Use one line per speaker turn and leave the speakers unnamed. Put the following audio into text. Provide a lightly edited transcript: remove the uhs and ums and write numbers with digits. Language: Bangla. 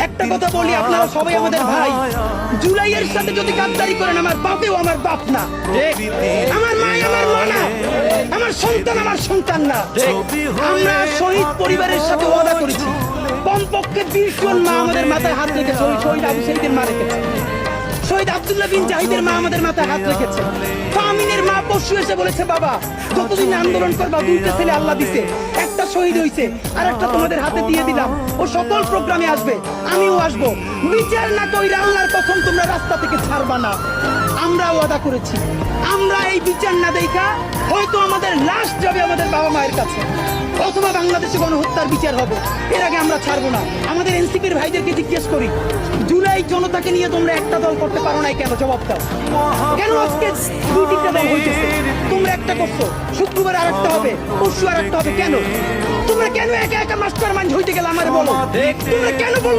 একটা কথা বলি, আপনারা সবাই আমাদের ভাই। জুলাইয়ের সাথে যদি গাদ্দারি করেন, আমার বাপেও আমার বাপ না, আমার মা আমার মা না, আমার সন্তান আমার সন্তান না। আমরা শহীদ পরিবারের সাথে ওয়াদা করেছি, কমপক্ষে 20 জন মা আমাদের মাথায় হাত রেখেছে। শহীদ আবু সাইদের মা রেখেছে, শহীদ আব্দুল্লাহ বিন জাহিদের মা আমাদের মাথায় হাত রেখেছে। ফামিনের মা পরশু এসে বলেছে, বাবা যতদিন আন্দোলন করবা, 2টা ছেলে আল্লাহ দিছে, একটা শহীদ হইছে আর একটা তোমাদের হাতে দিয়ে দিলাম, ও সকল প্রোগ্রামে আসবে, আমিও আসবো। বিচার না কইরা আল্লাহর কসম তোমরা রাস্তা থেকে ছাড়বা না। আমরা ওয়াদা করেছি, আমরা এই বিচার না দেখা হয়তো আমাদের লাশ যাবে আমাদের বাবা মায়ের কাছে, অথবা বাংলাদেশে গণহত্যার বিচার হবে। এর আগে আমরা ছাড়বো না। আমাদের এনসিপির ভাইদেরকে জিজ্ঞেস করি, জুলাই জনতাকে নিয়ে তোমরা একটা দল করতে পারো নাই কেন? জবাব দাও। কেন আজকে 2-3টা দল হইতেছে? তোমরা একটা করছো, শুক্রবার আরেকটা হবে, পরশু আরেকটা হবে। কেন তোমরা কেন একা একা মাস্টার মাইন্ড হইতে গেলে আমার বলো? তোমরা কেন বলো?